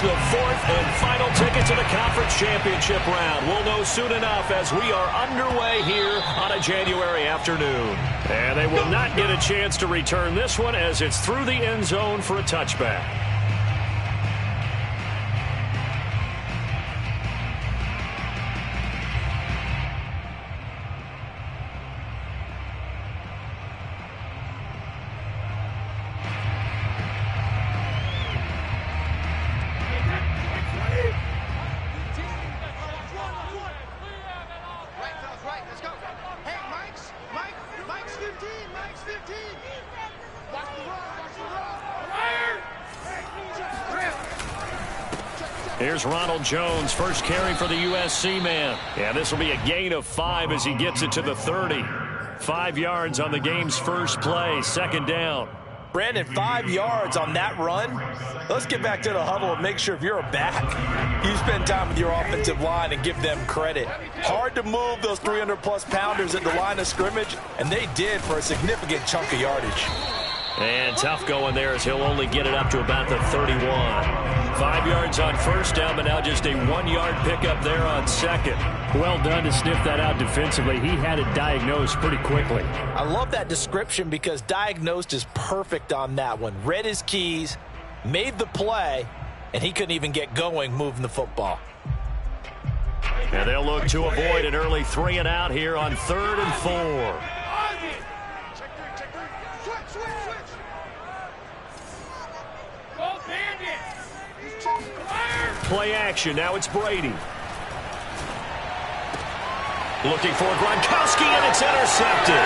the fourth and final ticket to the conference championship round. We'll know soon enough as we are underway here on a January afternoon. And they will not get a chance to return this one as it's through the end zone for a touchback. Here's Ronald Jones, first carry for the USC man. And this will be a gain of 5 as he gets it to the 30. 5 yards on the game's first play, second down. Brandon, 5 yards on that run. Let's get back to the huddle and make sure if you're a back, you spend time with your offensive line and give them credit. Hard to move those 300-plus pounders at the line of scrimmage, and they did for a significant chunk of yardage. And tough going there as he'll only get it up to about the 31. 5 yards on first down, but now just a 1-yard pickup there on second. Well done to sniff that out defensively. He had it diagnosed pretty quickly. I love that description because diagnosed is perfect on that one. Read his keys, made the play, and he couldn't even get going moving the football. And they'll look to avoid an early 3 and out here on 3rd and 4. Play action. Now it's Brady. Looking for Gronkowski, and it's intercepted.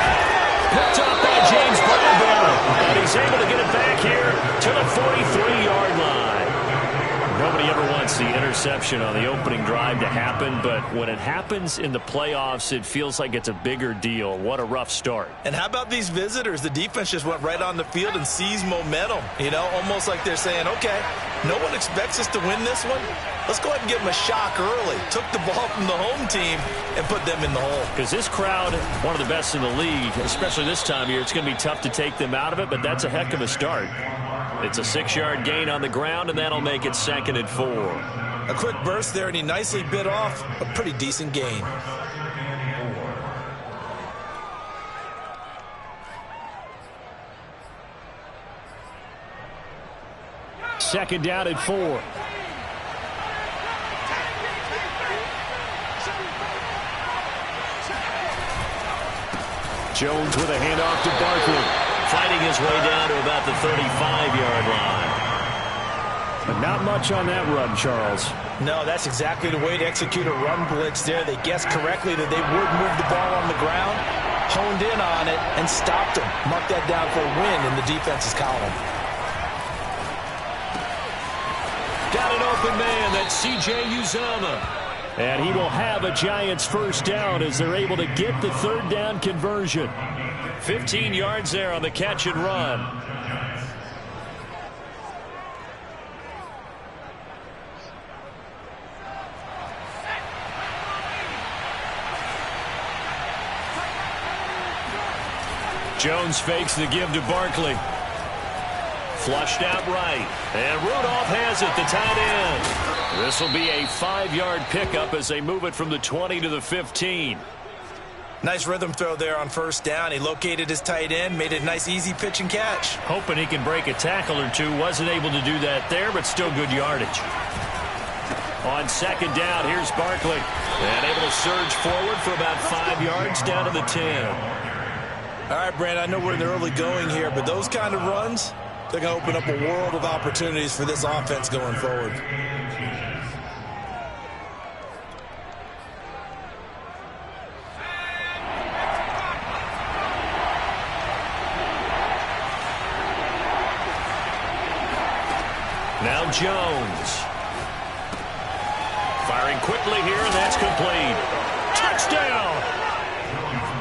Picked up by James Bradbury. And he's able to get it back here to the 43-yard line. Nobody ever wants the interception on the opening drive to happen, but when it happens in the playoffs, it feels like it's a bigger deal. What a rough start. And how about these visitors? The defense just went right on the field and seized momentum. You know, almost like they're saying, okay, no one expects us to win this one. Let's go ahead and give them a shock early. Took the ball from the home team and put them in the hole. Because this crowd, one of the best in the league, especially this time of year, it's going to be tough to take them out of it, but that's a heck of a start. It's a 6-yard gain on the ground, and that'll make it 2nd and 4. A quick burst there, and he nicely bit off a pretty decent gain. Second down and 4. Jones with a handoff to Barkley. Fighting his way down to about the 35-yard line. But not much on that run, Charles. No, that's exactly the way to execute a run blitz there. They guessed correctly that they would move the ball on the ground, honed in on it, and stopped him. Mark that down for a win in the defense's column. Got an open man. That's C.J. Uzomah. And he will have a Giants first down as they're able to get the 3rd down conversion. 15 yards there on the catch and run. Jones fakes the give to Barkley. Flushed out right. And Rudolph has it, the tight end. This will be a 5-yard pickup as they move it from the 20 to the 15. Nice rhythm throw there on first down. He located his tight end, made it a nice easy pitch and catch. Hoping he can break a tackle or two. Wasn't able to do that there, but still good yardage. On second down, here's Barkley. And able to surge forward for about 5 yards down to the 10. All right, Brandon, I know we're in the early going here, but those kind of runs, they're going to open up a world of opportunities for this offense going forward. Now Jones. Firing quickly here, and that's complete. Touchdown!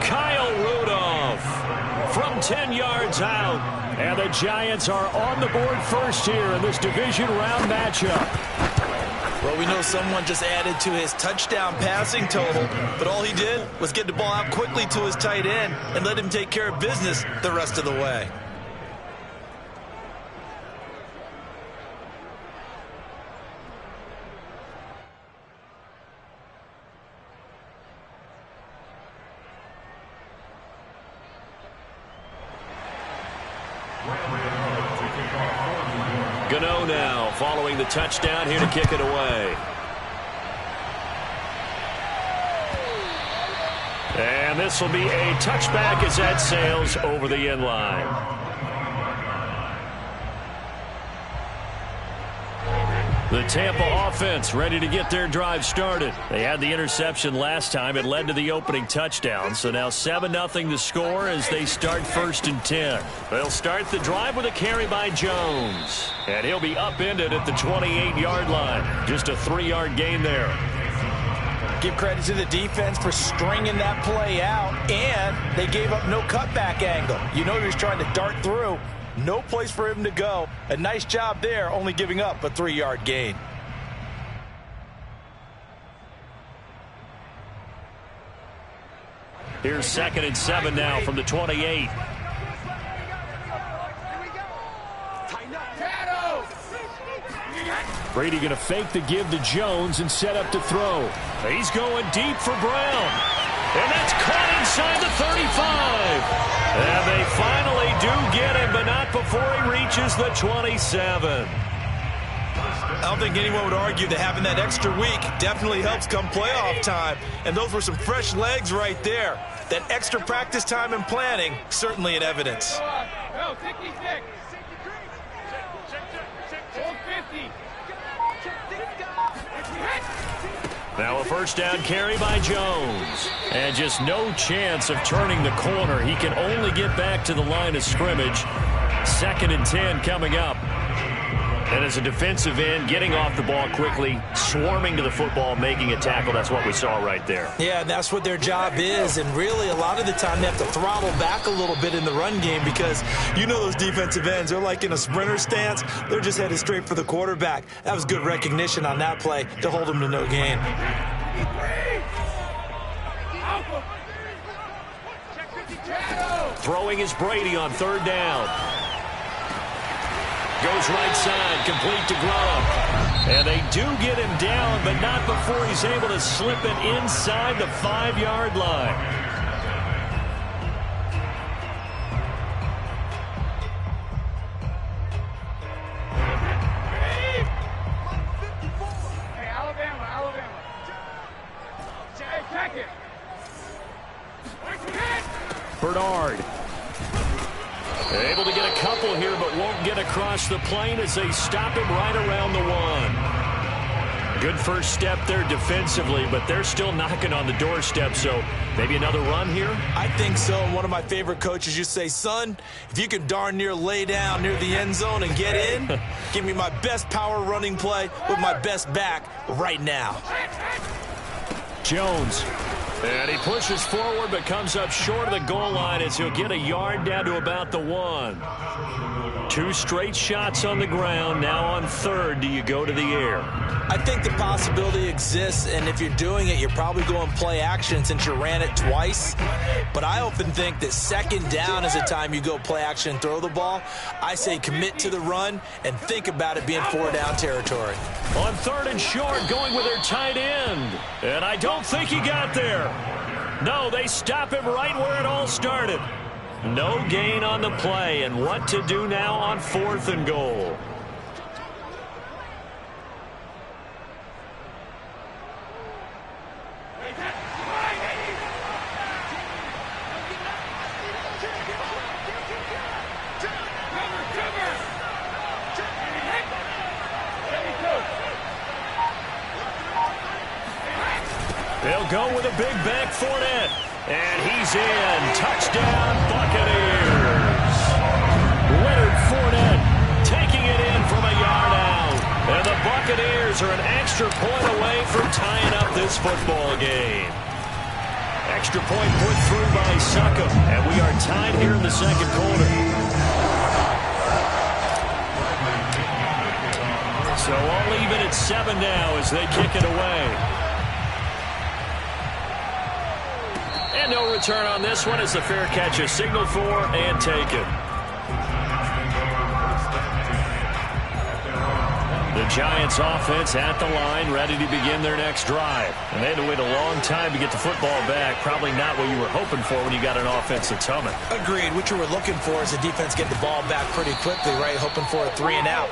Kyle Rudolph from 10 yards out. And the Giants are on the board first here in this division round matchup. Well, we know someone just added to his touchdown passing total, but all he did was get the ball out quickly to his tight end and let him take care of business the rest of the way. Gano now following the touchdown here to kick it away. And this will be a touchback as that sails over the end line. The Tampa offense ready to get their drive started. They had the interception last time. It led to the opening touchdown. So now 7-0 to score as they start 1st and 10. They'll start the drive with a carry by Jones. And he'll be upended at the 28-yard line. Just a 3-yard gain there. Give credit to the defense for stringing that play out, and they gave up no cutback angle. You know he was trying to dart through. No place for him to go. A nice job there, only giving up a 3-yard gain. Here's 2nd and 7 now from the 28. Brady going to fake the give to Jones and set up to throw. He's going deep for Brown. And that's caught inside the 35. And they finally do get him, but not before he reaches the 27. I don't think anyone would argue that having that extra week definitely helps come playoff time. And those were some fresh legs right there. That extra practice time and planning, certainly in evidence. Now a 1st down carry by Jones. And just no chance of turning the corner. He can only get back to the line of scrimmage. 2nd and 10 coming up. And as a defensive end, getting off the ball quickly, swarming to the football, making a tackle. That's what we saw right there. Yeah, and that's what their job is. And really, a lot of the time, they have to throttle back a little bit in the run game because you know those defensive ends, they're like in a sprinter stance. They're just headed straight for the quarterback. That was good recognition on that play to hold them to no gain. Throwing is Brady on 3rd down. Goes right side, complete to Gronk. And they do get him down, but not before he's able to slip it inside the 5-yard line. Hey, Alabama. Check it. Bernard. They're able to get a couple here, but won't get across the plane as they stop him right around the 1. Good first step there defensively, but they're still knocking on the doorstep, so maybe another run here? I think so. And one of my favorite coaches used to say, son, if you can darn near lay down near the end zone and get in, give me my best power running play with my best back right now. Jones. And he pushes forward but comes up short of the goal line as he'll get a yard down to about the 1. 2 straight shots on the ground. Now on 3rd, do you go to the air? I think the possibility exists, and if you're doing it, you're probably going play action since you ran it twice. But I often think that 2nd down is the time you go play action and throw the ball. I say commit to the run and think about it being 4-down territory. On 3rd and short, going with their tight end. And I don't think he got there. No, they stop him right where it all started. No gain on the play, and what to do now on 4th and goal. They'll go with a big back Fournette. And he's in. Touchdown, Buccaneers. Leonard Fournette taking it in from a yard out. And the Buccaneers are an extra point away from tying up this football game. Extra point put through by Succop. And we are tied here in the 2nd quarter. So all even at 7 now as they kick it away. And no return on this one as the fair catch is signaled for and taken. The Giants offense at the line, ready to begin their next drive. And they had to wait a long time to get the football back. Probably not what you were hoping for when you got an offense that's humming. Agreed. What you were looking for is the defense get the ball back pretty quickly, right? Hoping for a 3-and-out.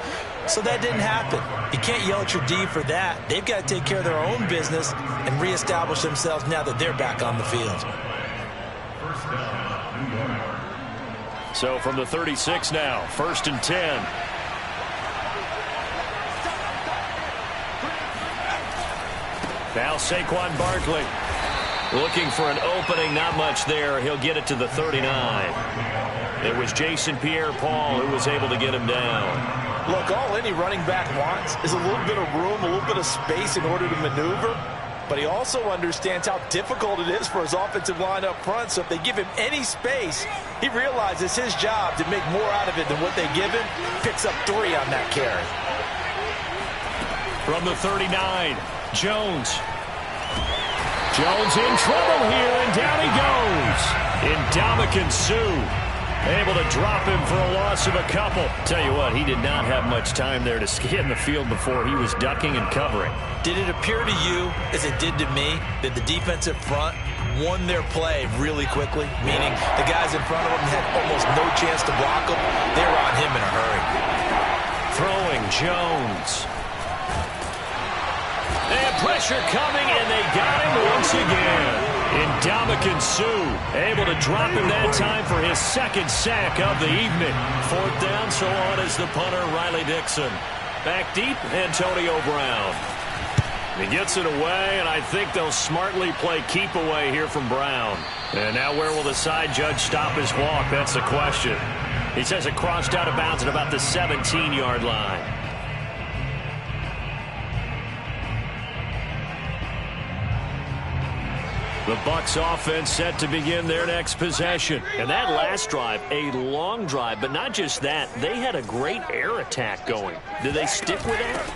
So that didn't happen. You can't yell at your D for that. They've got to take care of their own business and reestablish themselves now that they're back on the field. So from the 36 now, 1st and 10. Now Saquon Barkley looking for an opening. Not much there. He'll get it to the 39. It was Jason Pierre-Paul who was able to get him down. Look, all any running back wants is a little bit of room, a little bit of space in order to maneuver. But he also understands how difficult it is for his offensive line up front. So if they give him any space, he realizes his job to make more out of it than what they give him. Picks up 3 on that carry. From the 39, Jones. Jones in trouble here, and down he goes. Ndamukong Suh able to drop him for a loss of a couple. Tell you what, he did not have much time there to scan the field before he was ducking and covering. Did it appear to you, as it did to me, that the defensive front won their play really quickly? Meaning the guys in front of them had almost no chance to block him. They were on him in a hurry. Throwing Jones. And pressure coming, and they got him once again. Ndamukong Suh able to drop him that time for his 2nd sack of the evening. 4th down, so on is the punter, Riley Dixon. Back deep, Antonio Brown. He gets it away, and I think they'll smartly play keep away here from Brown. And now where will the side judge stop his walk? That's the question. He says it crossed out of bounds at about the 17-yard line. The Bucs offense set to begin their next possession. And that last drive, a long drive, but not just that. They had a great air attack going. Did they stick with that?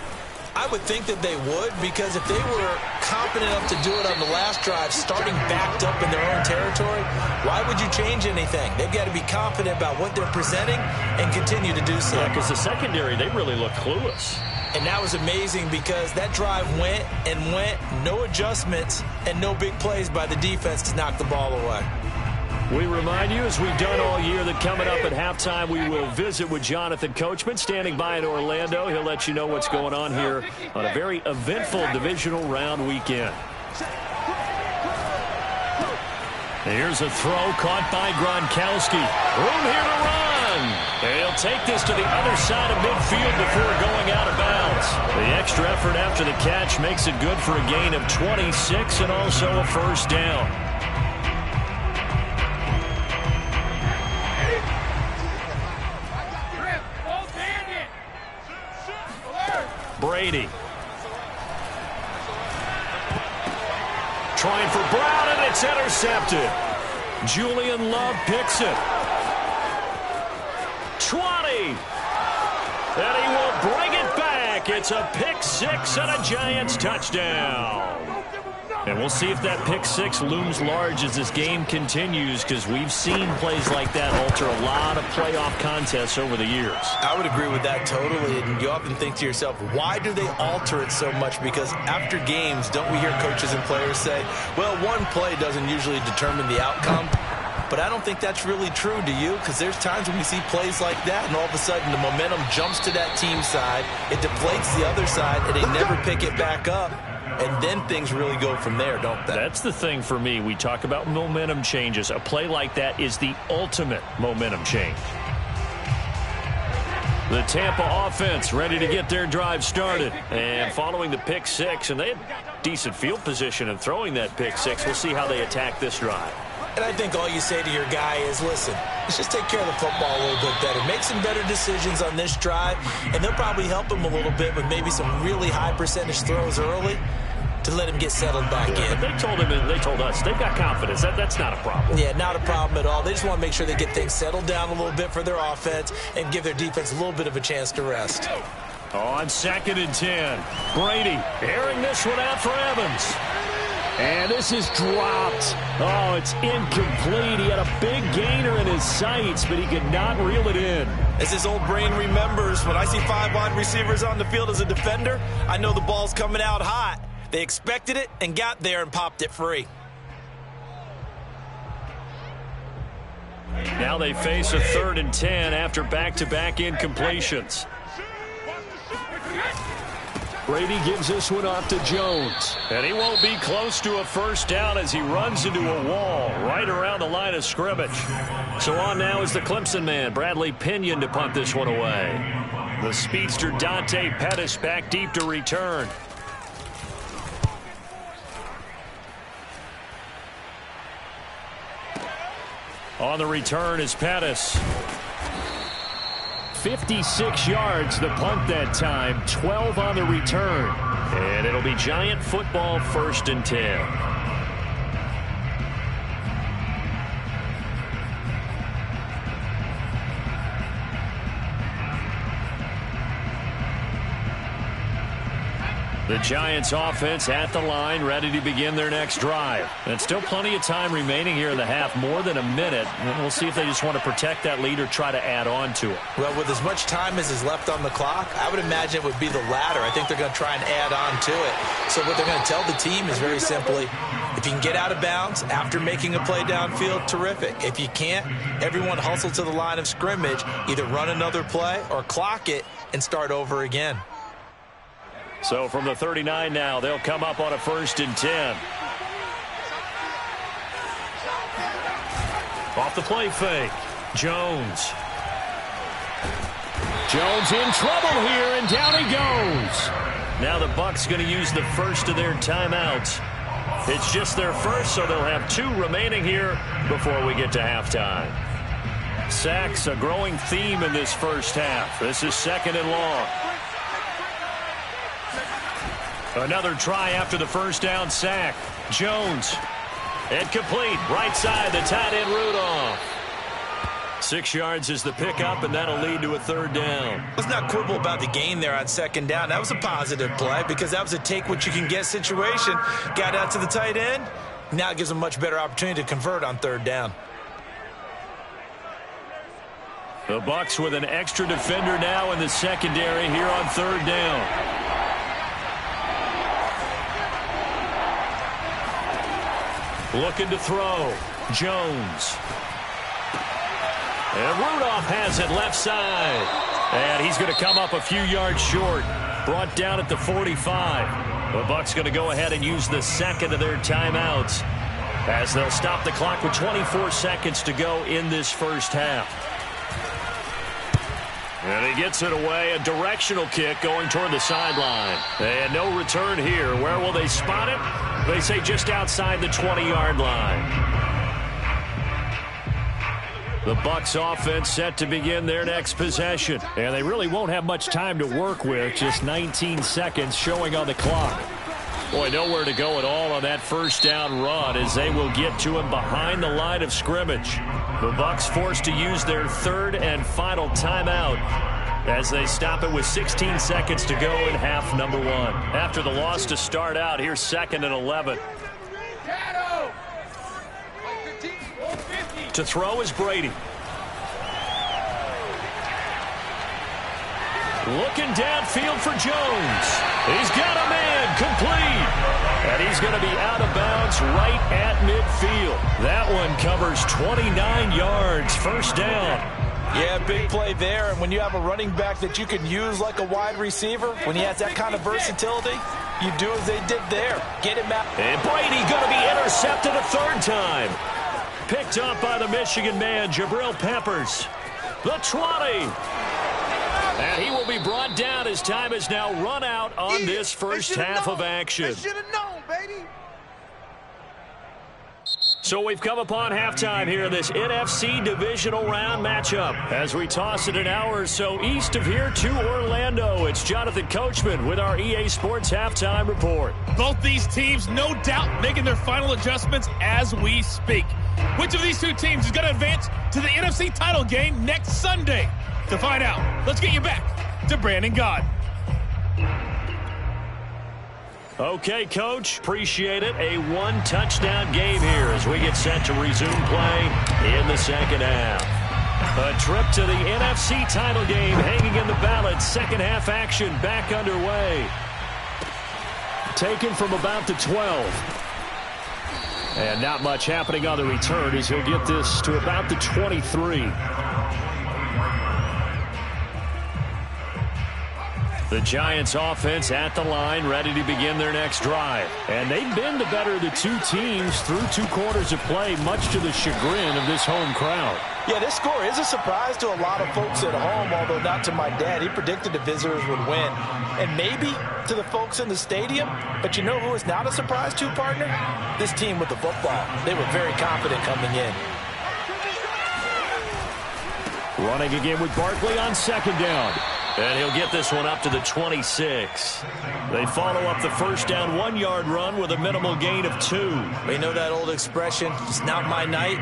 I would think that they would, because if they were confident enough to do it on the last drive, starting backed up in their own territory, why would you change anything? They've got to be confident about what they're presenting and continue to do so. Yeah, because the secondary, they really look clueless. And that was amazing because that drive went and went, no adjustments, and no big plays by the defense to knock the ball away. We remind you, as we've done all year, that coming up at halftime, we will visit with Jonathan Coachman, standing by in Orlando. He'll let you know what's going on here on a very eventful divisional round weekend. Here's a throw caught by Gronkowski. Room here to run. And he'll take this to the other side of midfield before going out of bounds. The extra effort after the catch makes it good for a gain of 26 and also a 1st down. Brady. Trying for Brown, and it's intercepted. Julian Love picks it. 20. And he will bring it back. It's a pick 6 and a Giants touchdown. And we'll see if that pick 6 looms large as this game continues, because we've seen plays like that alter a lot of playoff contests over the years. I would agree with that totally, and you often think to yourself, why do they alter it so much? Because after games, don't we hear coaches and players say, well, one play doesn't usually determine the outcome? But I don't think that's really true, do you? Because there's times when we see plays like that, and all of a sudden the momentum jumps to that team side, it deflates the other side, and they never pick it back up. And then things really go from there, don't they? That's the thing for me. We talk about momentum changes. A play like that is the ultimate momentum change. The Tampa offense ready to get their drive started. And following the pick 6, and they had decent field position in throwing that pick 6. We'll see how they attack this drive. And I think all you say to your guy is, listen, let's just take care of the football a little bit better. Make some better decisions on this drive, and they'll probably help him a little bit with maybe some really high percentage throws early to let him get settled back in. They told him, and they told us, they've got confidence. That's not a problem. Yeah, not a problem at all. They just want to make sure they get things settled down a little bit for their offense and give their defense a little bit of a chance to rest. On 2nd and 10, Brady airing this one out for Evans. And this is dropped. Oh, it's incomplete. He had a big gainer in his sights, but he could not reel it in. As his old brain remembers, when I see 5 wide receivers on the field as a defender, I know the ball's coming out hot. They expected it and got there and popped it free. Now they face a 3rd and 10 after back-to-back incompletions. Brady gives this one off to Jones. And he won't be close to a first down as he runs into a wall right around the line of scrimmage. So on now is the Clemson man, Bradley Pinion, to punt this one away. The speedster Dante Pettis back deep to return. On the return is Pettis. 56 yards the punt that time, 12 on the return. And it'll be Giant football, 1st and 10. The Giants offense at the line, ready to begin their next drive. And still plenty of time remaining here in the half, more than a minute. And we'll see if they just want to protect that lead or try to add on to it. Well, with as much time as is left on the clock, I would imagine it would be the latter. I think they're going to try and add on to it. So what they're going to tell the team is very simply, if you can get out of bounds after making a play downfield, terrific. If you can't, everyone hustle to the line of scrimmage, either run another play or clock it and start over again. So from the 39 now, they'll come up on a 1st and 10. Off the play fake. Jones. Jones in trouble here, and down he goes. Now the Bucs going to use the first of their timeouts. It's just their first, so they'll have 2 remaining here before we get to halftime. Sacks, a growing theme in this first half. This is 2nd and long. Another try after the first down sack. Jones. Incomplete. Right side, the tight end Rudolph. 6 yards is the pickup, and that'll lead to a 3rd down. Let's not quibble about the gain there on 2nd down. That was a positive play because that was a take-what-you-can-get situation. Got out to the tight end. Now it gives them a much better opportunity to convert on 3rd down. The Bucs with an extra defender now in the secondary here on 3rd down. Looking to throw. Jones. And Rudolph has it left side. And he's going to come up a few yards short. Brought down at the 45. The Bucs going to go ahead and use the 2nd of their timeouts as they'll stop the clock with 24 seconds to go in this first half. And he gets it away. A directional kick going toward the sideline. And no return here. Where will they spot it? They say just outside the 20-yard line. The Bucs offense set to begin their next possession. And they really won't have much time to work with. Just 19 seconds showing on the clock. Boy, nowhere to go at all on that first down run as they will get to him behind the line of scrimmage. The Bucs forced to use their 3rd and final timeout as they stop it with 16 seconds to go in half number 1. After the loss to start out, here's 2nd and 11. To throw is Brady. Looking downfield for Jones. He's got a man complete. And he's going to be out of bounds right at midfield. That one covers 29 yards. First down. Yeah, big play there. And when you have a running back that you can use like a wide receiver, when he has that kind of versatility, you do as they did there. Get him out. And Brady going to be intercepted a 3rd time. Picked up by the Michigan man, Jabril Peppers. The 20. And he will be brought down as time is now run out on this first half of action. Should have known, baby. So we've come upon halftime here in this NFC Divisional Round matchup. As we toss it an hour or so east of here to Orlando, it's Jonathan Coachman with our EA Sports Halftime Report. Both these teams, no doubt, making their final adjustments as we speak. Which of these two teams is going to advance to the NFC title game next Sunday? To find out, let's get you back to Brandon God. Okay, Coach, appreciate it. A one-touchdown game here as we get set to resume play in the second half. A trip to the NFC title game hanging in the balance. Second half action back underway. Taken from about the 12. And not much happening on the return as he'll get this to about the 23. The Giants offense at the line, ready to begin their next drive. And they've been the better of the two teams through 2 quarters of play, much to the chagrin of this home crowd. Yeah, this score is a surprise to a lot of folks at home, although not to my dad. He predicted the visitors would win. And maybe to the folks in the stadium. But you know who is not a surprise to, partner? This team with the football. They were very confident coming in. Running again with Barkley on second down. And he'll get this one up to the 26. They follow up the first down 1-yard run with a minimal gain of 2. You know that old expression, it's not my night?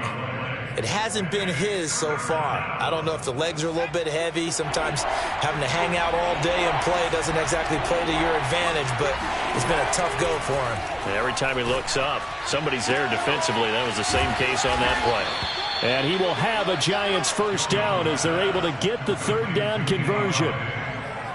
It hasn't been his so far. I don't know if the legs are a little bit heavy. Sometimes having to hang out all day and play doesn't exactly play to your advantage, but it's been a tough go for him. And every time he looks up, somebody's there defensively. That was the same case on that play. And he will have a Giants first down as they're able to get the third down conversion.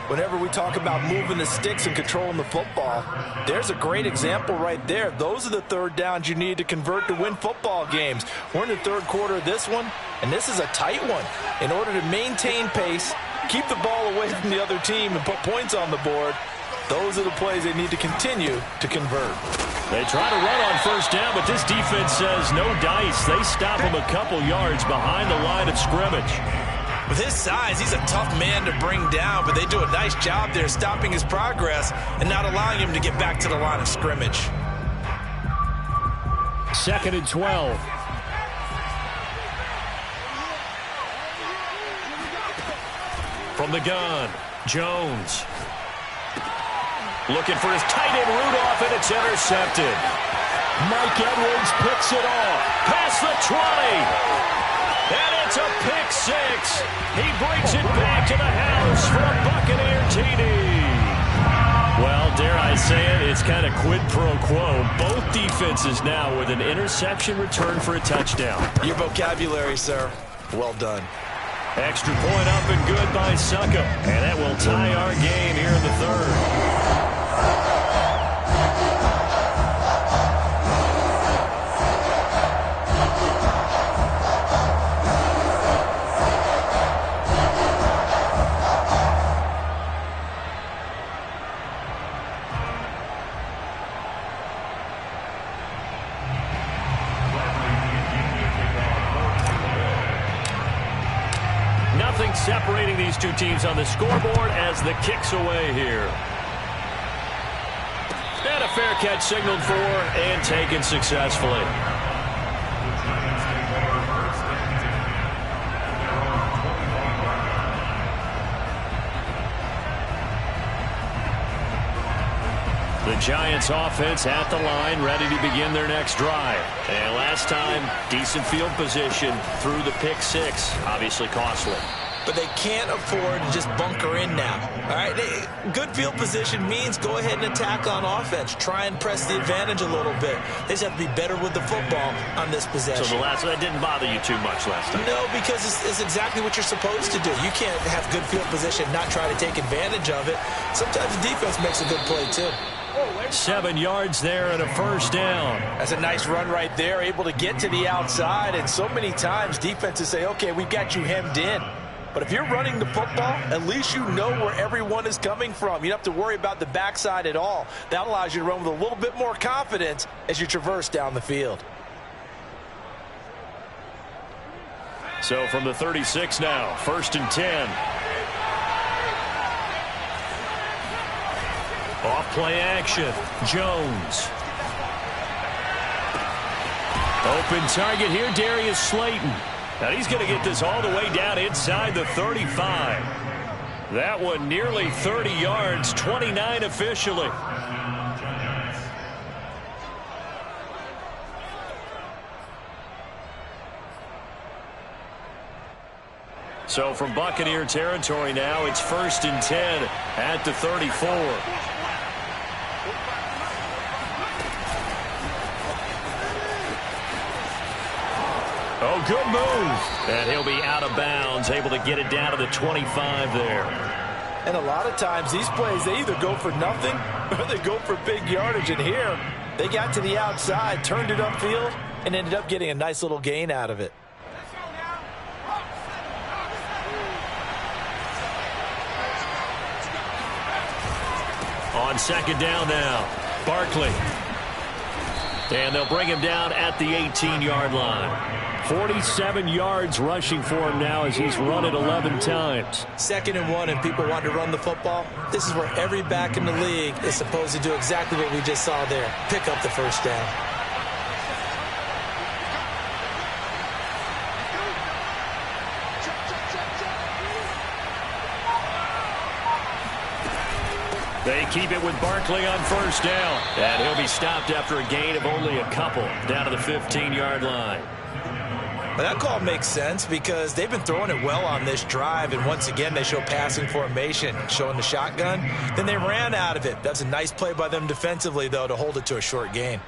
Whenever we talk about moving the sticks and controlling the football, there's a great example right there. Those are the third downs you need to convert to win football games. We're in the third quarter of this one, and this is a tight one. In order to maintain pace, keep the ball away from the other team, and put points on the board, those are the plays they need to continue to convert. They try to run on first down, but this defense says no dice. They stop him a couple yards behind the line of scrimmage. With his size, he's a tough man to bring down, but they do a nice job there stopping his progress and not allowing him to get back to the line of scrimmage. 2nd and 12. From the gun, Jones. Looking for his tight end Rudolph, and it's intercepted. Mike Edwards picks it off. Past the 20. And it's a pick 6. He brings it back to the house for a Buccaneer TD. Well, dare I say it, it's kind of quid pro quo. Both defenses now with an interception return for a touchdown. Your vocabulary, sir. Well done. Extra point up and good by Suckup. And that will tie our game here in the third. Separating these two teams on the scoreboard as the kick's away here. And a fair catch signaled for and taken successfully. The Giants offense at the line, ready to begin their next drive. And last time, decent field position through the pick 6, obviously costly. But they can't afford to just bunker in now. All right, good field position means go ahead and attack on offense. Try and press the advantage a little bit. They just have to be better with the football on this possession. So that didn't bother you too much last time? No, because it's exactly what you're supposed to do. You can't have good field position, not try to take advantage of it. Sometimes the defense makes a good play too. 7 yards there and a first down. That's a nice run right there, able to get to the outside. And so many times defenses say, okay, we've got you hemmed in. But if you're running the football, at least you know where everyone is coming from. You don't have to worry about the backside at all. That allows you to run with a little bit more confidence as you traverse down the field. So from the 36 now, 1st and 10. Off play action, Jones. Open target here, Darius Slayton. And he's going to get this all the way down inside the 35. That one nearly 30 yards, 29 officially. So from Buccaneer territory now, it's 1st and 10 at the 34. good move. And he'll be out of bounds, able to get it down to the 25 there. And a lot of times these plays, they either go for nothing or they go for big yardage. And here, they got to the outside, turned it upfield, and ended up getting a nice little gain out of it. On second down now, Barkley. And they'll bring him down at the 18-yard line. 47 yards rushing for him now as he's run it 11 times. 2nd and 1 and people want to run the football. This is where every back in the league is supposed to do exactly what we just saw there. Pick up the first down. They keep it with Barkley on first down. And he'll be stopped after a gain of only a couple down to the 15-yard line. Well, that call makes sense because they've been throwing it well on this drive, and once again they show passing formation, showing the shotgun. Then they ran out of it. That's a nice play by them defensively, though, to hold it to a short gain.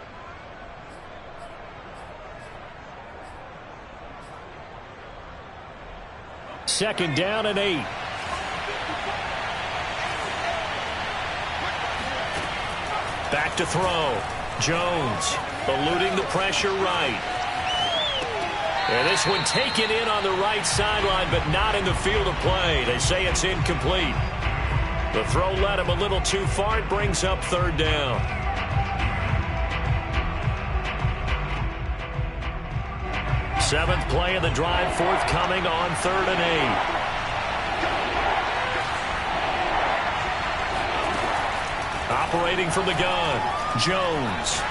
Second down and 8. Back to throw. Jones eluding the pressure right. And this one taken in on the right sideline, but not in the field of play. They say it's incomplete. The throw led him a little too far. It brings up third down. Seventh play of the drive forthcoming on 3rd and 8. Operating from the gun, Jones.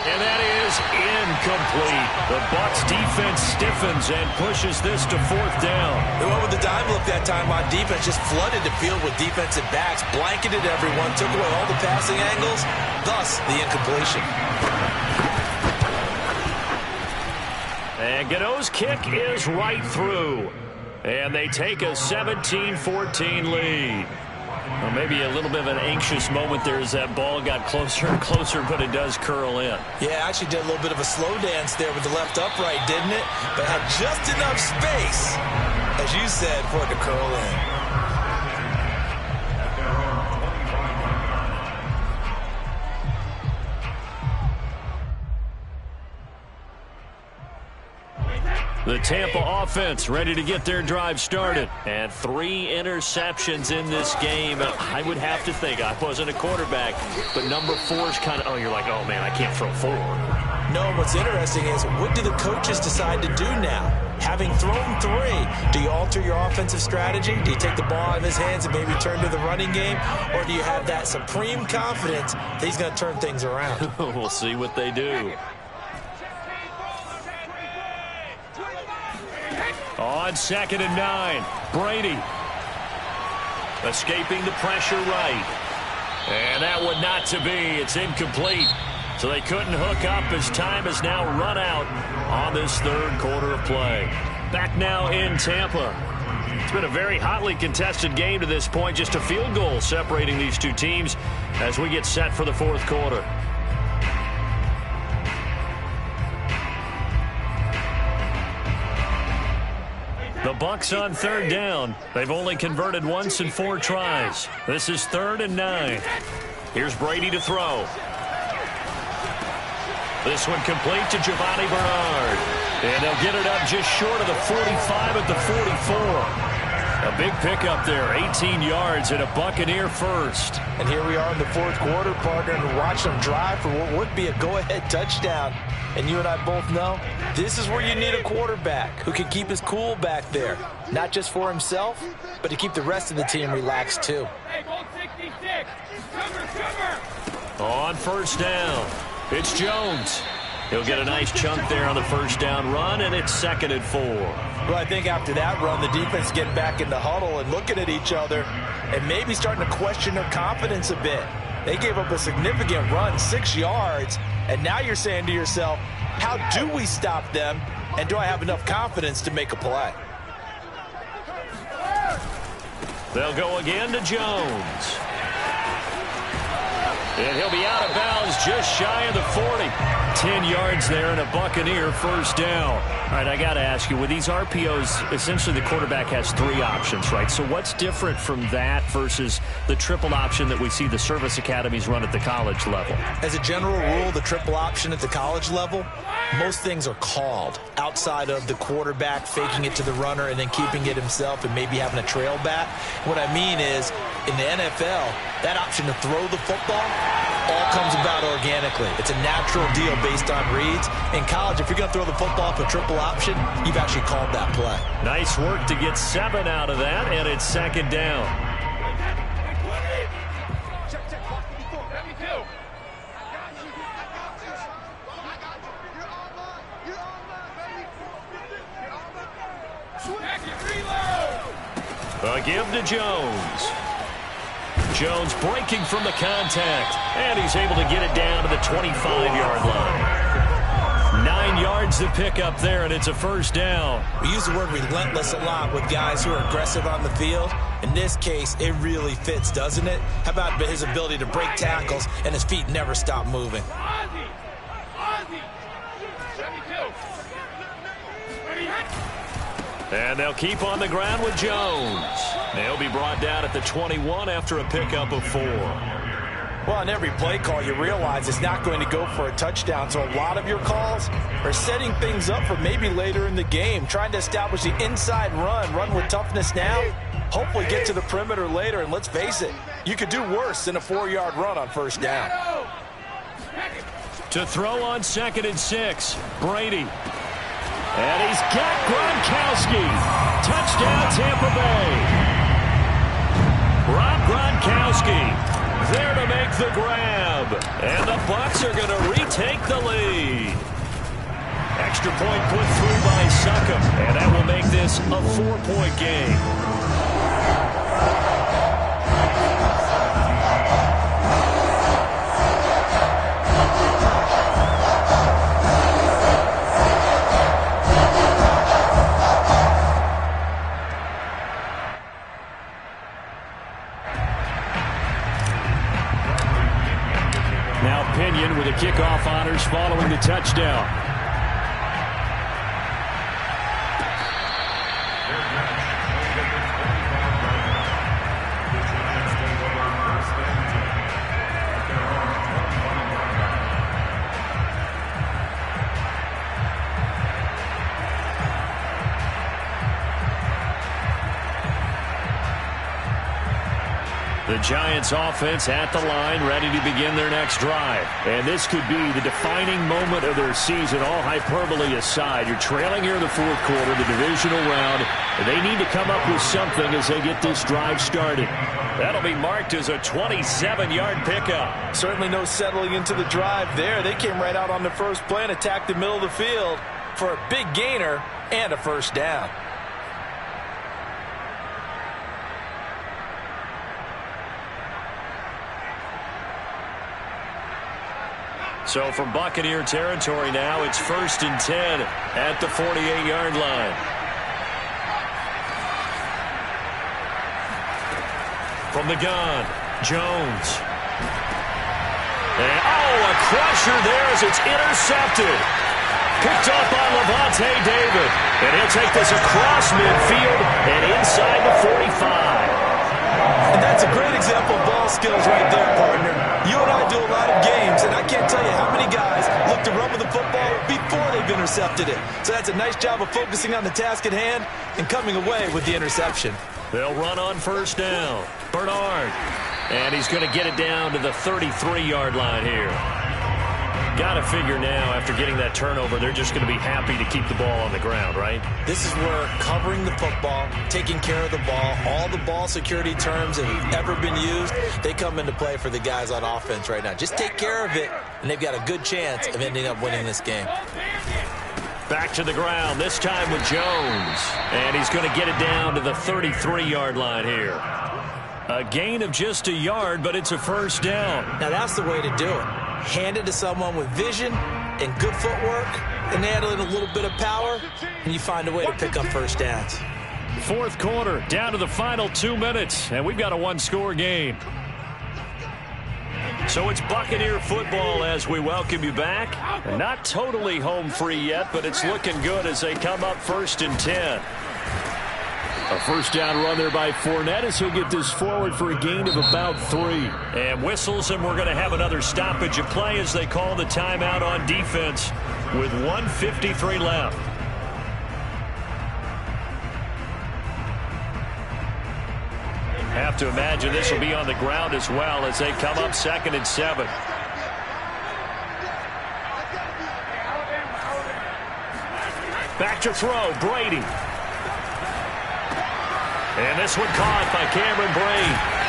And that is incomplete. The Bucs defense stiffens and pushes this to 4th down. They went with the dime look that time on defense, just flooded the field with defensive backs, blanketed everyone, took away all the passing angles, thus the incompletion. And Gano's kick is right through. And they take a 17-14 lead. Well, maybe a little bit of an anxious moment there as that ball got closer and closer, but it does curl in. Yeah, actually did a little bit of a slow dance there with the left upright, didn't it? But had just enough space, as you said, for it to curl in. The Tampa offense ready to get their drive started. And 3 interceptions in this game. I would have to think, I wasn't a quarterback, but number 4 is kind of, oh, you're like, oh, man, I can't throw 4. No, what's interesting is, what do the coaches decide to do now? Having thrown 3, do you alter your offensive strategy? Do you take the ball out of his hands and maybe turn to the running game? Or do you have that supreme confidence that he's going to turn things around? We'll see what they do. On 2nd and 9, Brady escaping the pressure right. And that one not to be. It's incomplete. So they couldn't hook up as time has now run out on this 3rd quarter of play. Back now in Tampa. It's been a very hotly contested game to this point. Just a field goal separating these two teams as we get set for the 4th quarter. The Bucs on 3rd down. They've only converted once in 4 tries. This is 3rd and 9. Here's Brady to throw. This one complete to Giovanni Bernard. And they'll get it up just short of the 45 at the 44. A big pickup there, 18 yards and a Buccaneer first. And here we are in the 4th quarter, partner, and watch them drive for what would be a go-ahead touchdown. And you and I both know this is where you need a quarterback who can keep his cool back there. Not just for himself, but to keep the rest of the team relaxed too. On 1st down, it's Jones. He'll get a nice chunk there on the 1st down run, and it's 2nd and 4. Well, I think after that run, the defense getting back in the huddle and looking at each other and maybe starting to question their confidence a bit. They gave up a significant run, 6 yards, and now you're saying to yourself, how do we stop them, and do I have enough confidence to make a play? They'll go again to Jones. And he'll be out of bounds just shy of the 40. 10 yards there and a Buccaneer first down. All right, I got to ask you, with these RPOs, essentially the quarterback has 3 options, right? So what's different from that versus the triple option that we see the service academies run at the college level? As a general rule, the triple option at the college level, most things are called outside of the quarterback faking it to the runner and then keeping it himself and maybe having a trail back. What I mean is, in the NFL, that option to throw the football all comes about organically. It's a natural deal based on reads. In college, if you're going to throw the football up a triple option, you've actually called that play. Nice work to get 7 out of that, and it's second down. A give to Jones. Jones breaking from the contact, and he's able to get it down to the 25-yard line. 9 yards to pick up there, and it's a first down. We use the word relentless a lot with guys who are aggressive on the field. In this case, it really fits, doesn't it? How about his ability to break tackles and his feet never stop moving? And they'll keep on the ground with Jones. They'll be brought down at the 21 after a pickup of 4. Well, on every play call, you realize it's not going to go for a touchdown. So a lot of your calls are setting things up for maybe later in the game, trying to establish the inside run with toughness now, hopefully get to the perimeter later. And let's face it, you could do worse than a 4-yard run on first down. To throw on 2nd and 6, Brady. And he's got Gronkowski. Touchdown, Tampa Bay. Rob Gronkowski there to make the grab. And the Bucs are going to retake the lead. Extra point put through by Succop. And that will make this a 4-point game. With the kickoff honors following the touchdown. The Giants offense at the line, ready to begin their next drive. And this could be the defining moment of their season, all hyperbole aside. You're trailing here in the 4th quarter, the divisional round. And they need to come up with something as they get this drive started. That'll be marked as a 27-yard pickup. Certainly no settling into the drive there. They came right out on the first play and attacked the middle of the field for a big gainer and a first down. So from Buccaneer territory now, it's 1st and 10 at the 48-yard line. From the gun, Jones. And, a crusher there as it's intercepted. Picked up on Levante David. And he'll take this across midfield and inside the 45. And that's a great example of ball skills right there, partner. You and I do a lot of games, and I can't tell you how many guys look to run with the football before they've intercepted it. So that's a nice job of focusing on the task at hand and coming away with the interception. They'll run on first down. Bernard. And he's going to get it down to the 33-yard line here. Got to figure now, after getting that turnover, they're just going to be happy to keep the ball on the ground, right? This is where covering the football, taking care of the ball, all the ball security terms that have ever been used, they come into play for the guys on offense right now. Just take care of it, and they've got a good chance of ending up winning this game. Back to the ground, this time with Jones. And he's going to get it down to the 33-yard line here. A gain of just a yard, but it's a first down. Now that's the way to do it. Hand it to someone with vision and good footwork, and add in a little bit of power, and you find a way to pick up first downs. 4th quarter, down to the final 2 minutes, and we've got a 1-score game. So it's Buccaneer football as we welcome you back. Not totally home free yet, but it's looking good as they come up 1st and 10. A first down run there by Fournette as he'll get this forward for a gain of about 3. And whistles, and we're going to have another stoppage of play as they call the timeout on defense with 1:53 left. Have to imagine this will be on the ground as well as they come up 2nd and 7. Back to throw, Brady. And this one caught by Cameron Brate.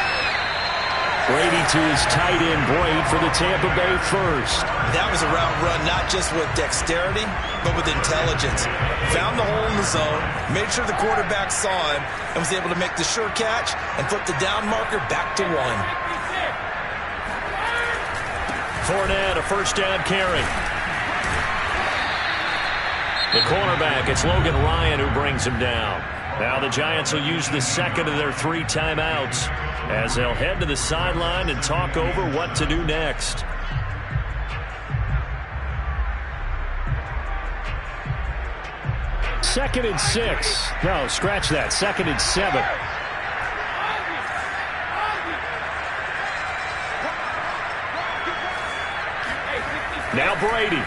Brady to his tight end, Brate, for the Tampa Bay first. That was a route run not just with dexterity, but with intelligence. Found the hole in the zone, made sure the quarterback saw him, and was able to make the sure catch and flip the down marker back to 1. Fournette, a first down carry. The cornerback, it's Logan Ryan who brings him down. Now the Giants will use the second of their 3 timeouts as they'll head to the sideline and talk over what to do next. Second and 6. No, scratch that. 2nd and 7. Now Brady.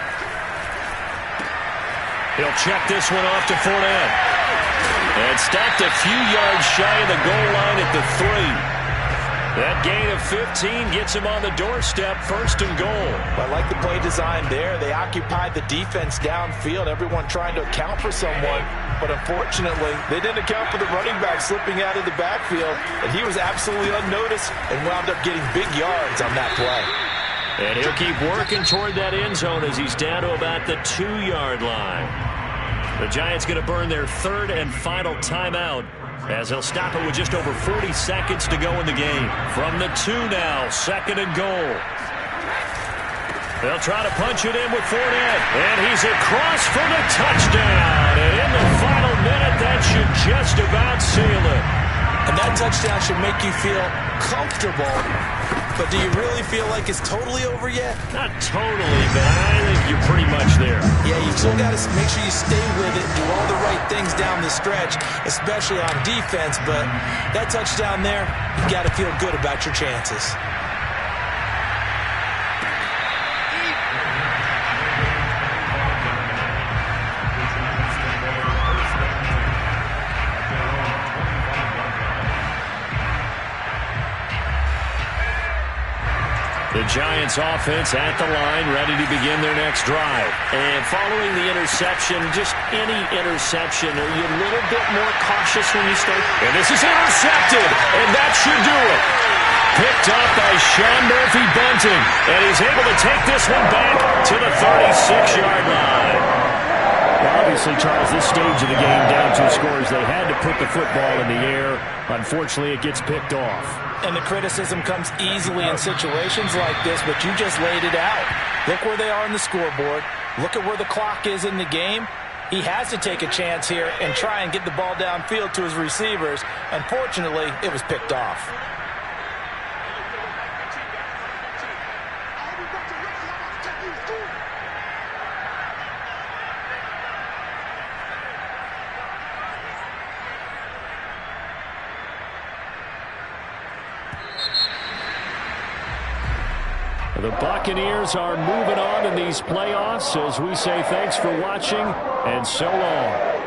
He'll check this one off to Fournette. And stopped a few yards shy of the goal line at the 3. That gain of 15 gets him on the doorstep, 1st and goal. I like the play design there. They occupied the defense downfield, everyone trying to account for someone. But unfortunately, they didn't account for the running back slipping out of the backfield. And he was absolutely unnoticed and wound up getting big yards on that play. And he'll keep working toward that end zone as he's down to about the 2-yard line. The Giants going to burn their 3rd and final timeout as they'll stop it with just over 40 seconds to go in the game. From the 2 now, 2nd and goal. They'll try to punch it in with Fournette. And he's across for the touchdown. And in the final minute, that should just about seal it. And that touchdown should make you feel comfortable. But do you really feel like it's totally over yet? Not totally, but I think you're pretty much there. Yeah, you still got to make sure you stay with it, do all the right things down the stretch, especially on defense. But that touchdown there, you got to feel good about your chances. The Giants offense at the line, ready to begin their next drive. And following the interception, just any interception, are you a little bit more cautious when you start? And this is intercepted, and that should do it. Picked up by Sean Murphy-Bunting, and he's able to take this one back to the 36-yard line. Well, obviously, Charles, this stage of the game, down 2 scores, they had to put the football in the air. Unfortunately, it gets picked off. And the criticism comes easily in situations like this, but you just laid it out. Look where they are on the scoreboard. Look at where the clock is in the game. He has to take a chance here and try and get the ball downfield to his receivers. Unfortunately, it was picked off. The Buccaneers are moving on in these playoffs as we say thanks for watching and so long.